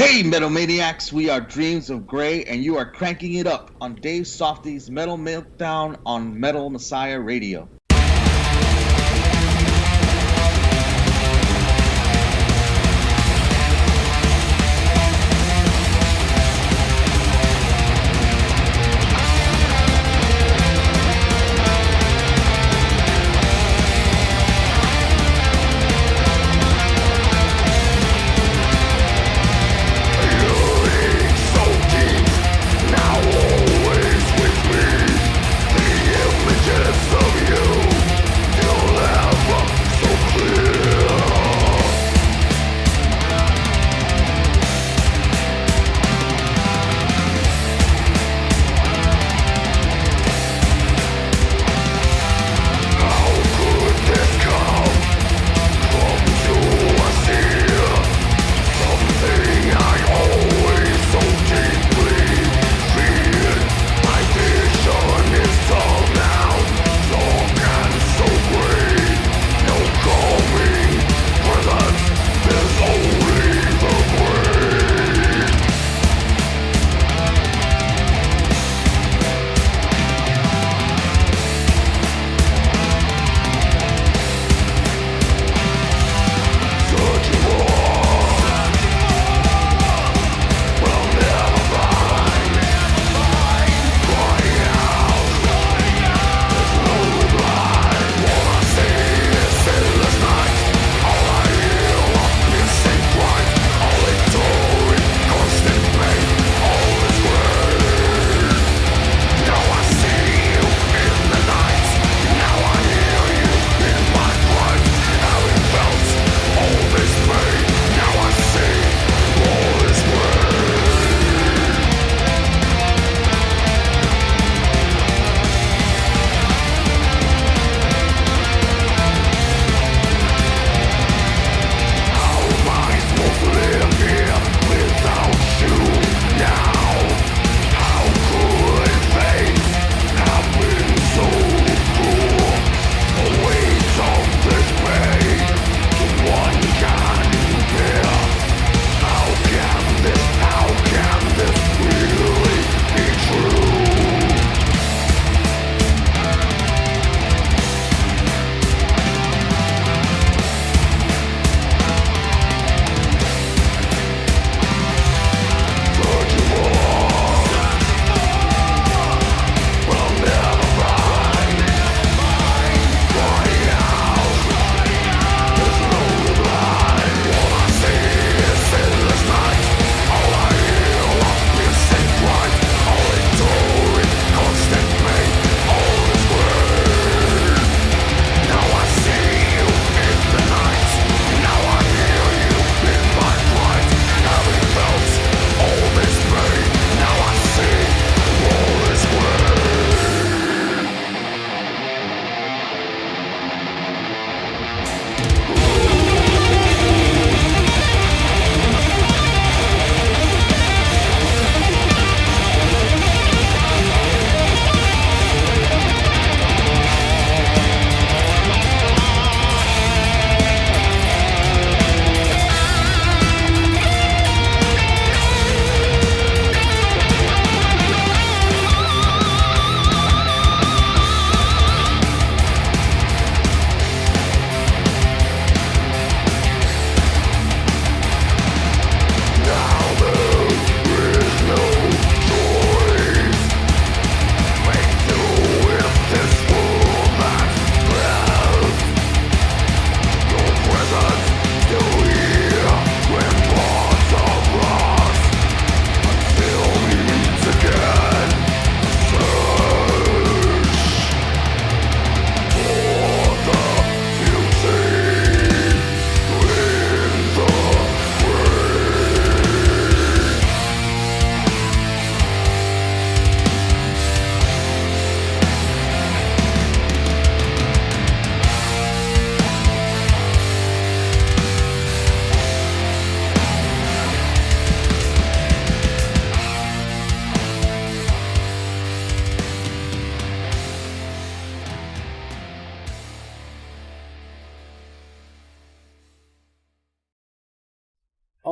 Hey, Metal Maniacs, we are Dreams of Grey, and you are cranking it up on Dave Softees Metal Meltdown on Metal Messiah Radio. Now always with me, the images of you.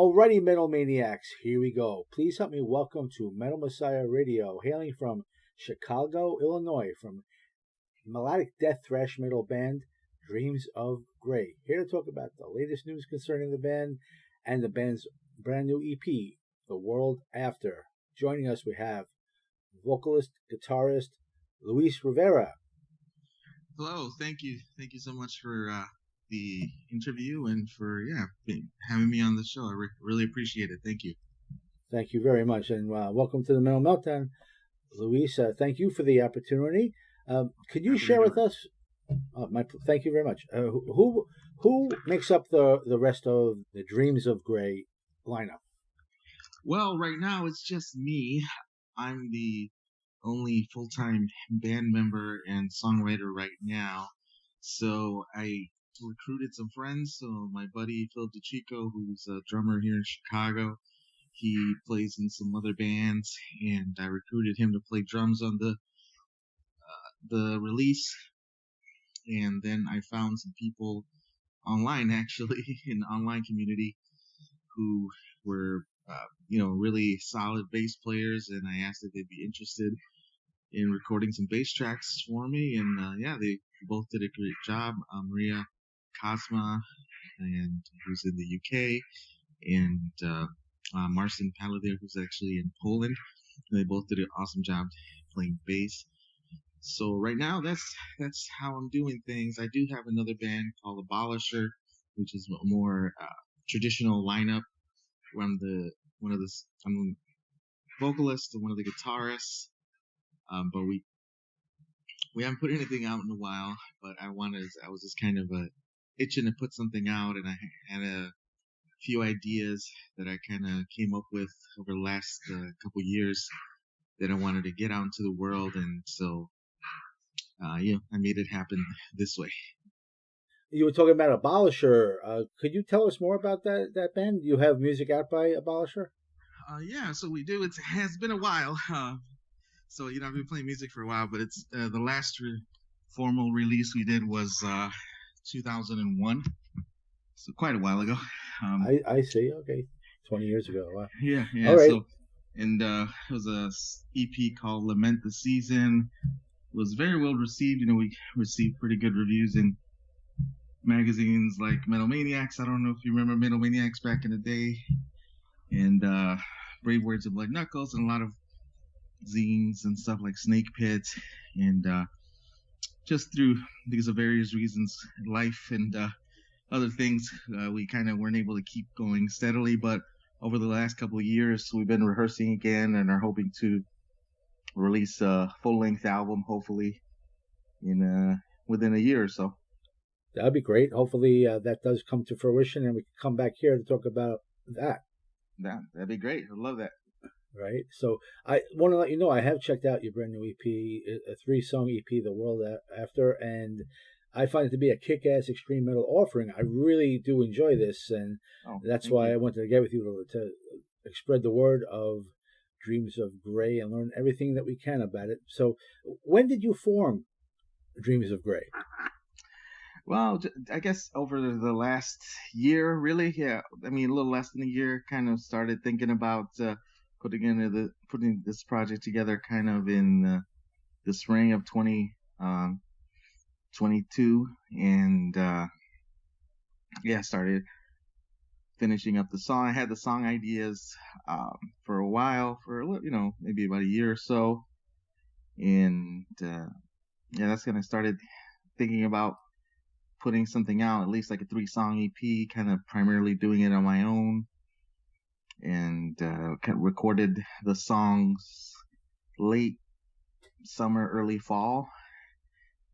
Alrighty, Metal Maniacs, here we go. Please help me welcome to Metal Messiah Radio, hailing from Chicago, Illinois, from melodic death thrash metal band Dreams of Grey. Here to talk about the latest news concerning the band and the band's brand new EP, The World After. Joining us, we have vocalist, guitarist, Luis Rivera. Hello, thank you so much for the interview and for having me on the show. I really appreciate it. Thank you. Thank you very much, and welcome to the Metal Meltdown, Luis. Thank you for the opportunity. Could you share with us? Thank you very much. Who makes up the rest of the Dreams of Grey lineup? Well, right now it's just me. I'm the only full-time band member and songwriter right now. So I recruited some friends. So my buddy Phil DiCiccio, who's a drummer here in Chicago, he plays in some other bands, and I recruited him to play drums on the release. And then I found some people online, actually, in the online community, who were really solid bass players, and I asked if they'd be interested in recording some bass tracks for me, and they both did a great job. Maria Kosma, and who's in the UK, and Marcin, Palider, who's actually in Poland. They both did an awesome job playing bass. So right now, that's how I'm doing things. I do have another band called Abolisher, which is a more traditional lineup. I'm the vocalist and one of the guitarists, but we haven't put anything out in a while. But I was just kind of itching to put something out, and I had a few ideas that I kind of came up with over the last couple years that I wanted to get out into the world, and so I made it happen this way. You were talking about Abolisher. Could you tell us more about that band? You have music out by Abolisher? So we do. It has been a while. So I've been playing music for a while, but it's the last formal release we did was 2001. So quite a while ago. I see. Okay, 20 years ago. Wow. Yeah. All right. So, and it was a EP called Lament the Season. It was very well received. We received pretty good reviews in magazines like Metal Maniacs. I don't know if you remember Metal Maniacs back in the day, and Brave Words of Blood Knuckles, and a lot of zines and stuff like Snake Pit, and just because of various reasons, life and other things, we kind of weren't able to keep going steadily. But over the last couple of years, we've been rehearsing again and are hoping to release a full-length album, hopefully within a year or so. That'd be great. Hopefully that does come to fruition, and we can come back here to talk about that. That'd be great. I'd love that. Right. So I want to let you know I have checked out your brand new EP, a 3-song EP, The World After, and I find it to be a kick-ass extreme metal offering. I really do enjoy this, and that's why I wanted to get with you to spread the word of Dreams of Grey and learn everything that we can about it. So when did you form Dreams of Grey? Well, I guess over the last year, really. Yeah, I mean, a little less than a year. Kind of started thinking about putting this project together, kind of in the spring of 2022, and started finishing up the song. I had the song ideas for a while, for maybe about a year or so, and that's when I started thinking about putting something out, at least like a 3-song EP, kind of primarily doing it on my own, and recorded the songs late summer, early fall,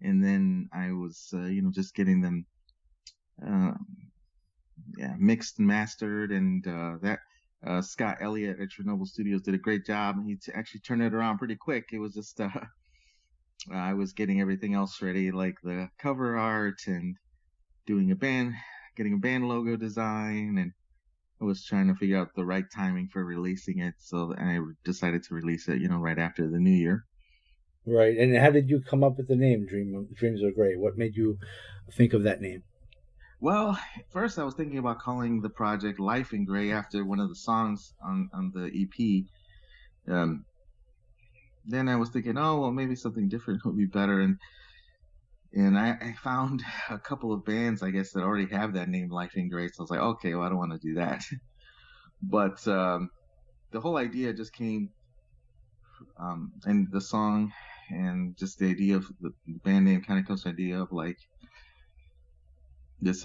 and then I was just getting them mixed and mastered, and that Scott Elliott at Chernobyl Studios did a great job, and he actually turned it around pretty quick. It was just I was getting everything else ready, like the cover art and getting a band logo design, and I was trying to figure out the right timing for releasing it. So I decided to release it, right after the new year. Right. And how did you come up with the name Dreams of Grey? What made you think of that name? Well, first I was thinking about calling the project Life in Gray after one of the songs on the EP. Um, then I was thinking, oh well, maybe something different would be better, and I found a couple of bands, I guess, that already have that name, Life in Gray. So I was like, okay, well, I don't want to do that. But the whole idea just came, and the song and just the idea of the band name kind of comes to the idea of like this,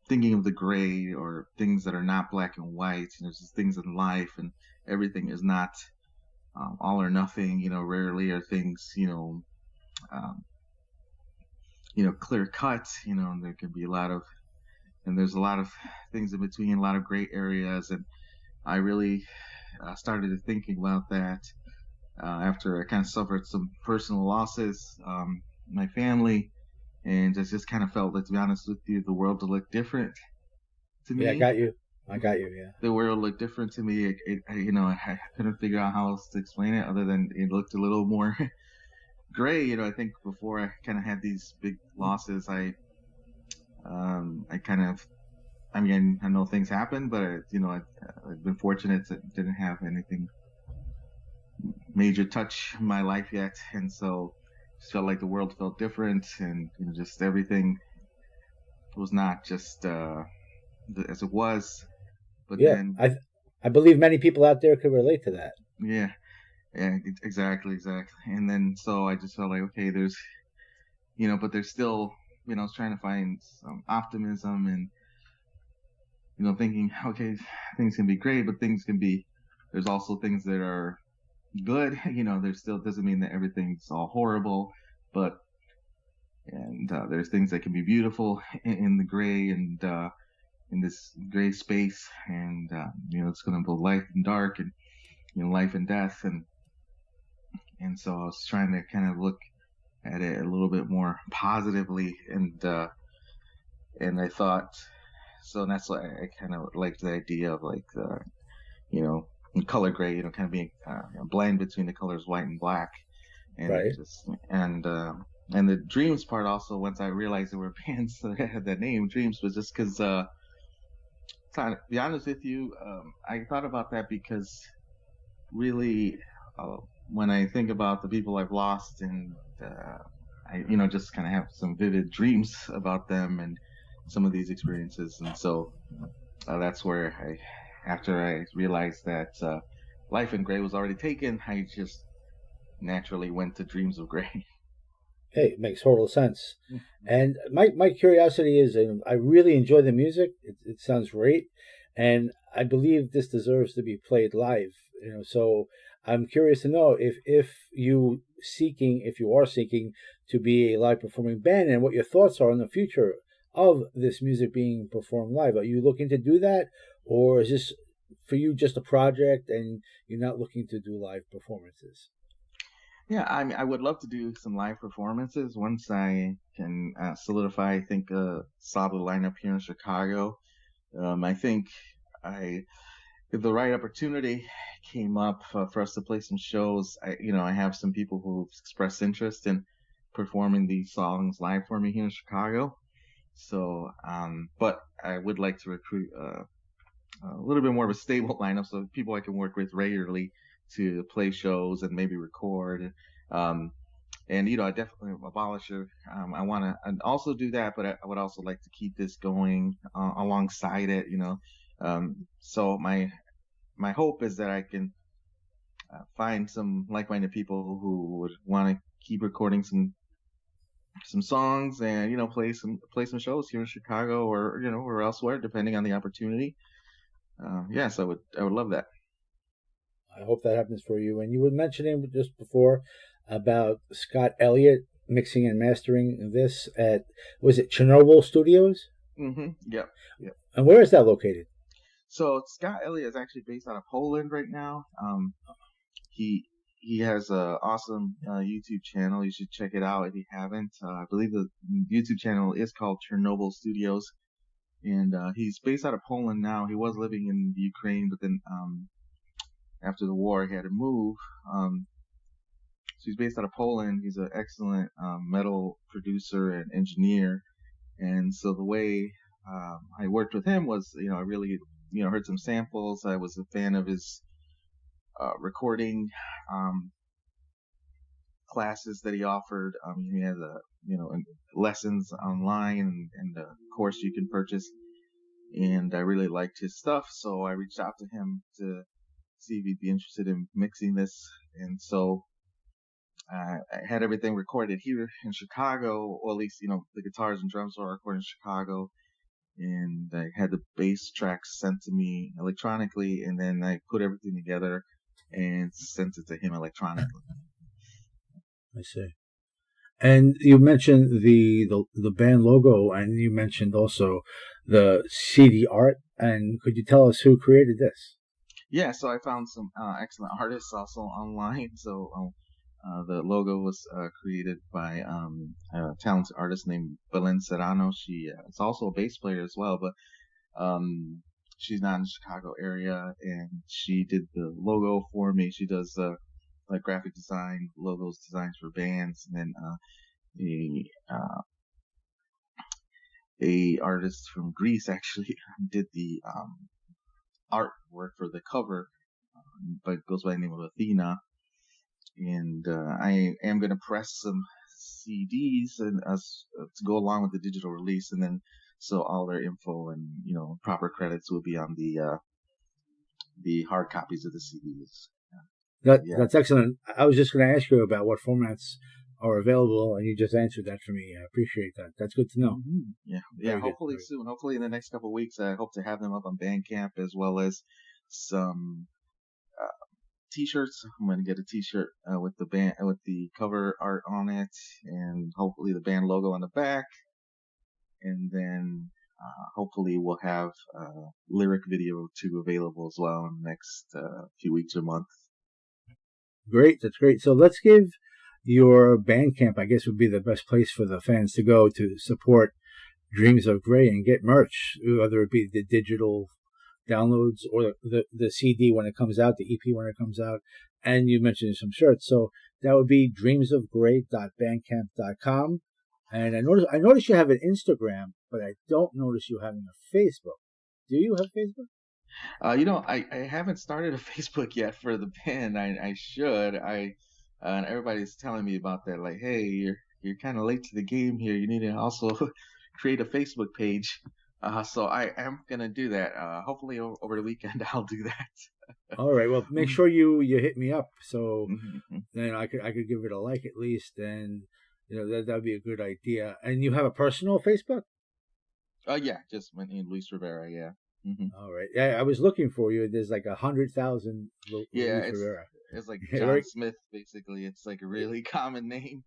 thinking of the gray or things that are not black and white. And there's just things in life, and everything is not all or nothing. Rarely are things, um, clear cut. And there can be and there's a lot of things in between, a lot of gray areas. And I really started thinking about that after I kind of suffered some personal losses, my family, and just kind of felt that, to be honest with you, the world looked different to Yeah, I me. got you. I got you. Yeah. The world looked different to me. I couldn't figure out how else to explain it other than it looked a little more gray. I think before I kind of had these big losses, I kind of, I mean, I know things happen, but I've been fortunate that didn't have anything major touch my life yet, and so just felt like the world felt different, and just everything was not just as it was. But Yeah. then, I believe many people out there could relate to that. yeah, yeah, exactly. And then so I just felt like, okay, but there's still, I was trying to find some optimism, and thinking, okay, things can be great, but there's also things that are good. There still doesn't mean that everything's all horrible, but and there's things that can be beautiful in the gray, and in this gray space, and it's going to be light and dark, and life and death, and so I was trying to kind of look at it a little bit more positively, and I thought, so, and that's why I kind of liked the idea of like you know color gray, kind of being a blend between the colors white and black, and Right. and the dreams part also, once I realized there were bands that had that name dreams, was just because to be honest with you, I thought about that because really, uh, when I think about the people I've lost, and I just kind of have some vivid dreams about them and some of these experiences, and so that's where after I realized that Life in Gray was already taken, I just naturally went to Dreams of Gray. Hey, it makes total sense. And my curiosity is, I really enjoy the music. It sounds great, and I believe this deserves to be played live. So I'm curious to know if you are seeking to be a live performing band, and what your thoughts are on the future of this music being performed live. Are you looking to do that, or is this for you just a project and you're not looking to do live performances? Yeah, I mean, I would love to do some live performances once I can solidify, I think, a solid lineup here in Chicago. I think I, if the right opportunity came up for us to play some shows, I have some people who've expressed interest in performing these songs live for me here in Chicago. So, but I would like to recruit a little bit more of a stable lineup, so people I can work with regularly to play shows and maybe record. Um, and I definitely abolish it. I want to also do that, but I would also like to keep this going alongside it. So my hope is that I can find some like-minded people who would want to keep recording some songs, and play some shows here in Chicago, or elsewhere, depending on the opportunity. Yes, I would love that. I hope that happens for you. And you were mentioning just before about Scott Elliott mixing and mastering this at, was it Chernobyl Studios? Yep. Yep. And where is that located? So Scott Elliott is actually based out of Poland right now. He he has a awesome YouTube channel. You should check it out if you haven't. I believe the YouTube channel is called Chernobyl Studios, and he's based out of Poland now. He was living in Ukraine, but then after the war, he had to move. So he's based out of Poland. He's an excellent metal producer and engineer, And so the way I worked with him was, I really, heard some samples. I was a fan of his recording classes that he offered. He had lessons online and a course you can purchase. And I really liked his stuff, so I reached out to him to see if he'd be interested in mixing this. And so I had everything recorded here in Chicago, or at least, the guitars and drums were recorded in Chicago. And I had the bass tracks sent to me electronically, and then I put everything together and sent it to him electronically. I see. And you mentioned the band logo, and you mentioned also the CD art. And could you tell us who created this? Yeah, so I found some excellent artists also online. So the logo was created by a talented artist named Belen Serrano. She is also a bass player as well, but she's not in the Chicago area, and she did the logo for me. She does like graphic design, logos, designs for bands, and then a artist from Greece actually did the artwork for the cover, but goes by the name of Athena. And I am going to press some CDs and to go along with the digital release, and then so all their info and proper credits will be on the hard copies of the CDs. That's excellent. I was just going to ask you about what formats are available, and you just answered that for me. I appreciate that. That's good to know. Mm-hmm. Yeah. Hopefully soon. Hopefully in the next couple of weeks, I hope to have them up on Bandcamp, as well as some T-shirts. I'm going to get a T-shirt with the band, with the cover art on it, and hopefully the band logo on the back. And then hopefully we'll have a lyric video too available as well in the next few weeks or month. Great, that's great. So let's give your Bandcamp, I guess, would be the best place for the fans to go to support Dreams of Grey and get merch, whether it be the digital downloads or the CD when it comes out, the EP when it comes out, and you mentioned some shirts. So that would be dreamsofgrey.bandcamp.com. And I notice you have an Instagram, but I don't notice you having a Facebook. Do you have Facebook? I haven't started a Facebook yet for the band. I should. And everybody's telling me about that. Like, hey, you're kind of late to the game here. You need to also create a Facebook page. So I am gonna do that. Hopefully over the weekend I'll do that. All right. Well, make sure you hit me up so then I could give it a like at least, and that'd be a good idea. And you have a personal Facebook? Yeah, just Luis Rivera. Yeah. Mm-hmm. All right. Yeah, I was looking for you. There's like 100,000 Luis Rivera. It's like John Smith, basically. It's like a really common name.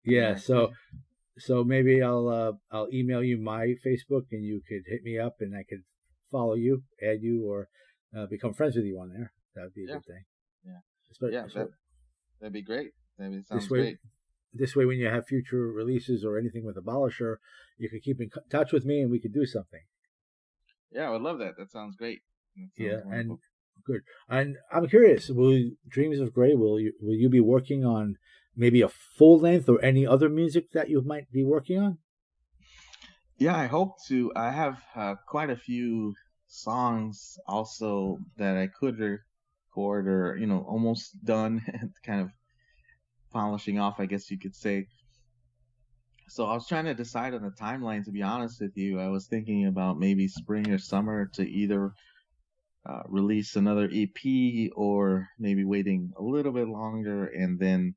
Yeah. So maybe I'll email you my Facebook, and you could hit me up, and I could follow you, add you, or become friends with you on there. That'd be a good thing. Yeah. That'd be great. Sounds great. This way, when you have future releases or anything with Abolisher, you could keep in touch with me, and we could do something. Yeah, I would love that. That sounds great. Wonderful. And good. And I'm curious, Dreams of Grey, will you be working on maybe a full length or any other music that you might be working on? Yeah, I hope to. I have quite a few songs also that I could record, or almost done, kind of polishing off, I guess you could say. So I was trying to decide on the timeline, to be honest with you. I was thinking about maybe spring or summer to either release another EP, or maybe waiting a little bit longer and then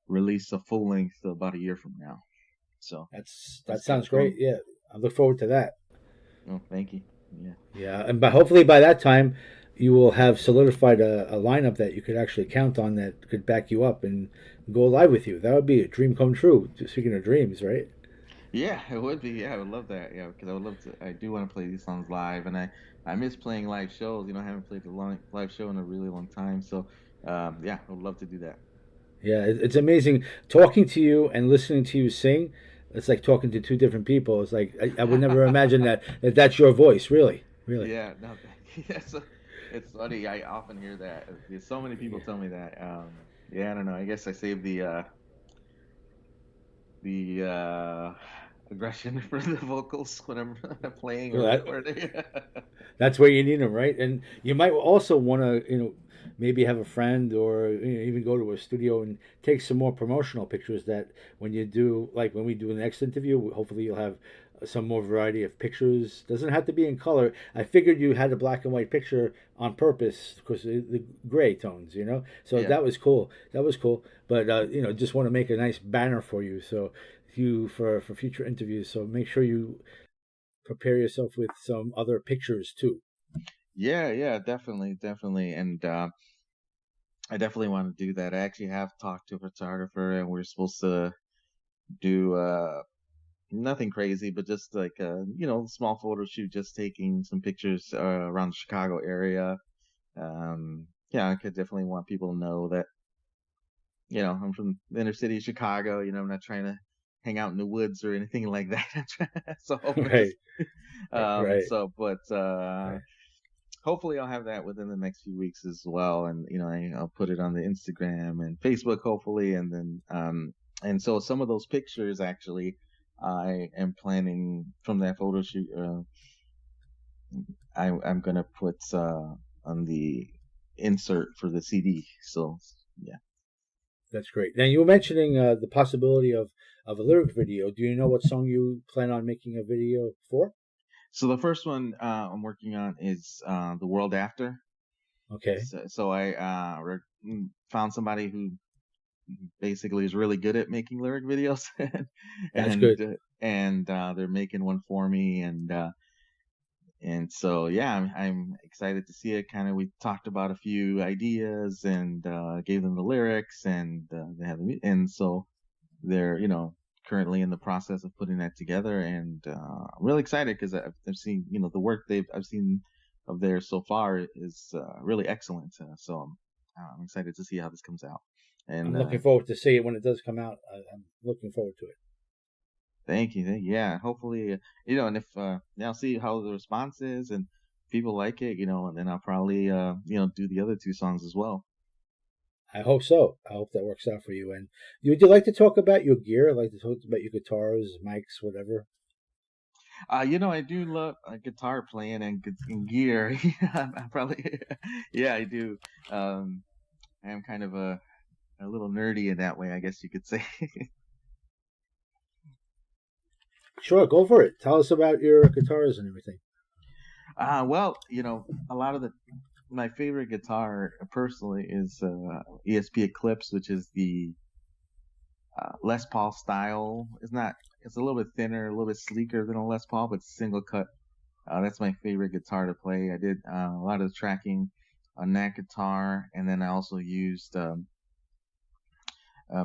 release a full length about a year from now. So that sounds great. Yeah, I look forward to that. Oh, thank you. Yeah, and hopefully by that time you will have solidified a lineup that you could actually count on, that could back you up and go live with you. That would be a dream come true. Speaking of dreams, right? Yeah, it would be. Yeah, I would love that. Yeah, because I would love to. I do want to play these songs live, and I miss playing live shows. I haven't played a live show in a really long time. So, yeah, I would love to do that. Yeah, it's amazing talking to you and listening to you sing. It's like talking to two different people. It's like I would never imagine that's your voice. Really. Yeah. No. It's funny. I often hear that. So many people tell me that. Yeah, I don't know. I guess I saved the aggression for the vocals when I'm playing or Well, recording. that's where you need them, right? And you might also want to, maybe have a friend or even go to a studio and take some more promotional pictures. That when you do, like when we do the next interview, hopefully you'll have some more variety of pictures. Doesn't have to be in color. I figured you had a black and white picture on purpose because the gray tones, So Yeah. that was cool. That was cool. But just want to make a nice banner for you. So you for future interviews. So make sure you prepare yourself with some other pictures too. Yeah, yeah, definitely, definitely. And I definitely want to do that. I actually have talked to a photographer and we're supposed to do nothing crazy, but just like small photo shoot, just taking some pictures around the Chicago area. Yeah, I could definitely want people to know that I'm from the inner city of Chicago. I'm not trying to hang out in the woods or anything like that. So hoping Right, just right, but right. hopefully I'll have that within the next few weeks as well, and I'll put it on the Instagram and Facebook hopefully, and then and so some of those pictures actually I am planning from that photo shoot. I'm gonna put on the insert for the CD. So yeah. That's great. Now you were mentioning the possibility of a lyric video. Do you know what song you plan on making a video for? So the first one I'm working on is The World After. Okay, So I found somebody who basically is really good at making lyric videos, that's good. and they're making one for me, and so yeah, I'm excited to see it. Kind of, we talked about a few ideas and gave them the lyrics, and they have and so they're currently in the process of putting that together, and I'm really excited because I've seen the work I've seen of theirs so far is really excellent. So I'm excited to see how this comes out. And I'm looking forward to see it when it does come out. I'm looking forward to it. thank you, yeah. Hopefully, and if I'll see how the response is and people like it, and then I'll probably do the other two songs as well. I hope so. I hope that works out for you. And would you like to talk about your gear? Like to talk about your guitars, mics, whatever? I do love guitar playing and gear. I probably, yeah, I do. Um, I am kind of a little nerdy in that way, I guess you could say. Sure, go for it. Tell us about your guitars and everything. Well, a lot of my favorite guitar personally is ESP Eclipse, which is the Les Paul style. It's a little bit thinner, a little bit sleeker than a Les Paul, but single cut. That's my favorite guitar to play. I did a lot of the tracking on that guitar, and then I also used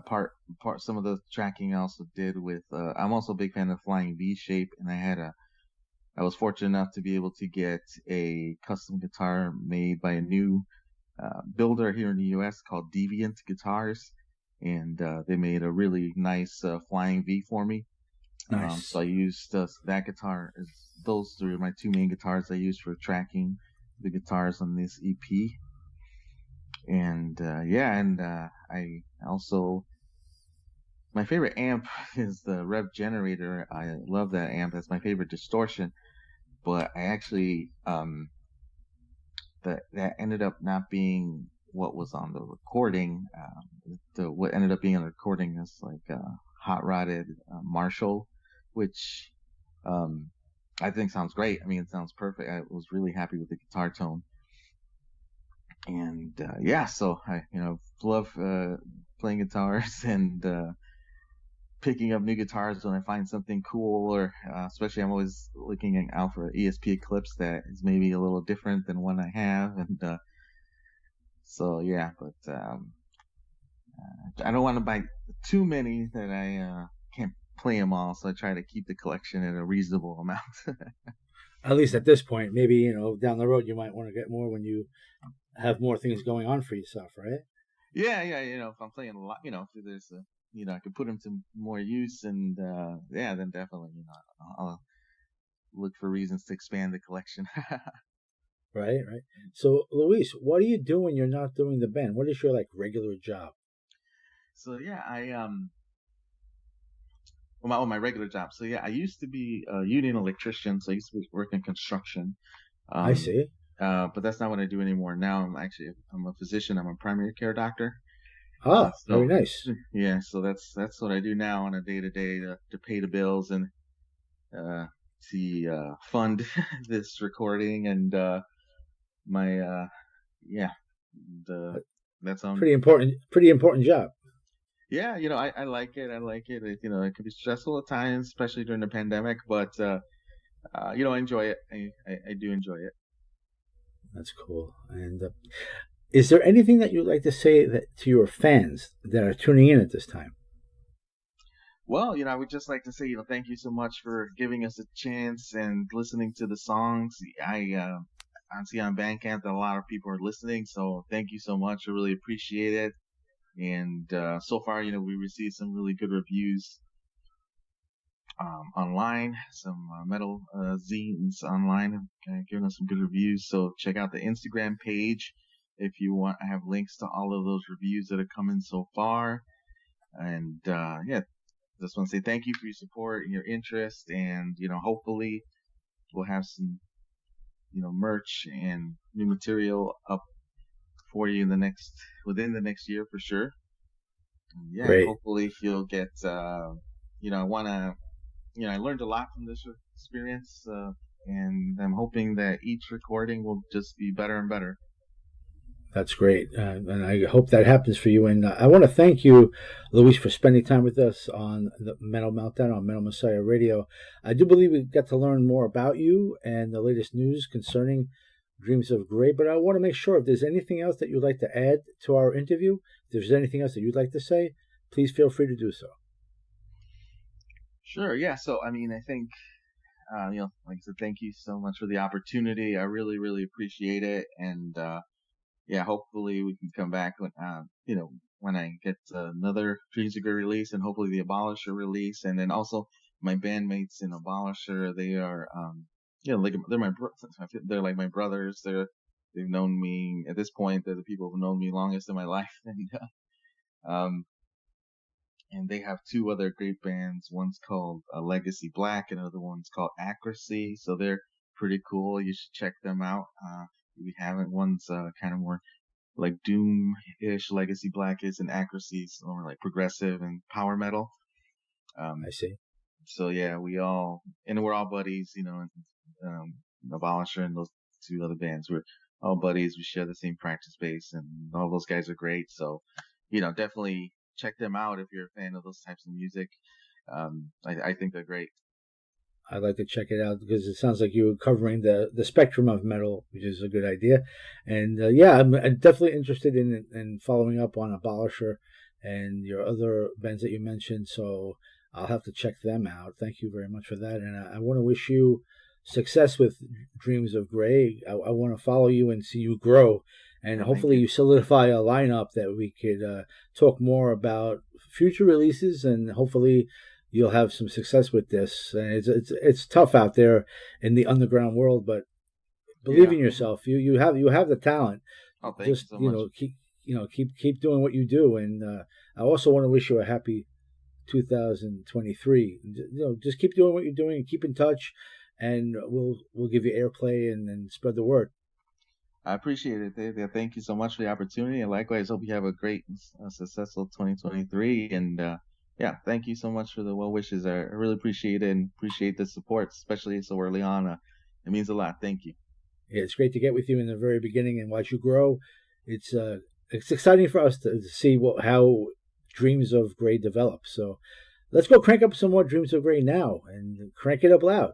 part some of the tracking I also did with. I'm also a big fan of Flying V Shape, and I was fortunate enough to be able to get a custom guitar made by a new builder here in the U.S. called Deviant Guitars, and they made a really nice Flying V for me. So Nice. I used that guitar. Those three are my two main guitars I used for tracking the guitars on this EP. And yeah, and I also my favorite amp is the Rev Generator. I love that amp. That's my favorite distortion. But I actually that ended up not being what was on the recording. What ended up being on the recording is like a hot rodded Marshall, which um, I think sounds great. I mean, it sounds perfect. I was really happy with the guitar tone, and yeah, so I love playing guitars and picking up new guitars when I find something cool, or especially I'm always looking out for ESP Eclipse that is maybe a little different than one I have, and so yeah, but I don't want to buy too many that I can't play them all, so I try to keep the collection at a reasonable amount. At least at this point, maybe down the road you might want to get more when you have more things going on for yourself, right? Yeah, yeah, if I'm playing a lot, if there's a, I could put them to more use, and yeah, then definitely, I'll look for reasons to expand the collection. Right, right. So, Luis, what do you do when you're not doing the band? What is your like regular job? So yeah, my regular job. So yeah, I used to be a union electrician, so I used to work in construction. I Um, see. but that's not what I do anymore. Now I'm a physician. I'm a primary care doctor. Ah, very So nice. yeah, so that's what I do now on a day to day to pay the bills and uh, to fund this recording and my yeah the that's Pretty important job. yeah, I like it. I like it. It can be stressful at times, especially during the pandemic, but I enjoy it. I do enjoy it. That's cool. And is there anything that you'd like to say to your fans that are tuning in at this time? Well, I would just like to say, thank you so much for giving us a chance and listening to the songs. I see on Bandcamp that a lot of people are listening, so thank you so much. I really appreciate it. And so far, we received some really good reviews online, some metal zines online have given us some good reviews. So check out the Instagram page if you want. I have links to all of those reviews that have come in so far. And yeah, just want to say thank you for your support and your interest. And hopefully we'll have some merch and new material up for you within the next year for sure. And yeah, and Great. hopefully you'll get I want to I learned a lot from this experience, and I'm hoping that each recording will just be better and better. That's great. And I hope that happens for you. And I want to thank you, Luis, for spending time with us on the Metal Meltdown on Metal Messiah Radio. I do believe we got to learn more about you and the latest news concerning Dreams of Grey, but I want to make sure if there's anything else that you'd like to add to our interview, if there's anything else that you'd like to say, please feel free to do so. Sure. Yeah. So, I mean, I think, like I said, thank you so much for the opportunity. I really, really appreciate it. And, yeah, hopefully we can come back when I get another Dreams of Grey release and hopefully the Abolisher release. And then also my bandmates in Abolisher, they are, like they're like my brothers. They've known me at this point. They're the people who've known me longest in my life. Um, and they have two other great bands. One's called Legacy Black, and another one's called Accuracy. So they're pretty cool. You should check them out. If you haven't, one's kind of more like doom-ish. Legacy Black is, and Accuracy is more like progressive and power metal. I see. So yeah, we're all buddies. Abolisher and those two other bands. We're all buddies. We share the same practice base, and all those guys are great. So, definitely check them out if you're a fan of those types of music. I think they're great. I'd like to check it out because it sounds like you're covering the spectrum of metal, which is a good idea. And yeah, I'm definitely interested in following up on Abolisher and your other bands that you mentioned. So I'll have to check them out. Thank you very much for that. And I want to wish you success with Dreams of Grey. I want to follow you and see you grow. And hopefully you solidify a lineup that we could talk more about future releases, and hopefully you'll have some success with this. And it's tough out there in the underground world, but believe in yourself. You have the talent. Oh, thank you so much. Keep doing what you do. And I also want to wish you a happy 2023. Just keep doing what you're doing and keep in touch, and we'll give you airplay and spread the word. I appreciate it, Dave. Yeah, thank you so much for the opportunity. And likewise, hope you have a great, successful 2023. And yeah, thank you so much for the well wishes. I really appreciate it and appreciate the support, especially so early on. It means a lot. Thank you. Yeah, it's great to get with you in the very beginning and watch you grow. It's exciting for us to see how Dreams of Grey develop. So let's go crank up some more Dreams of Grey now and crank it up loud.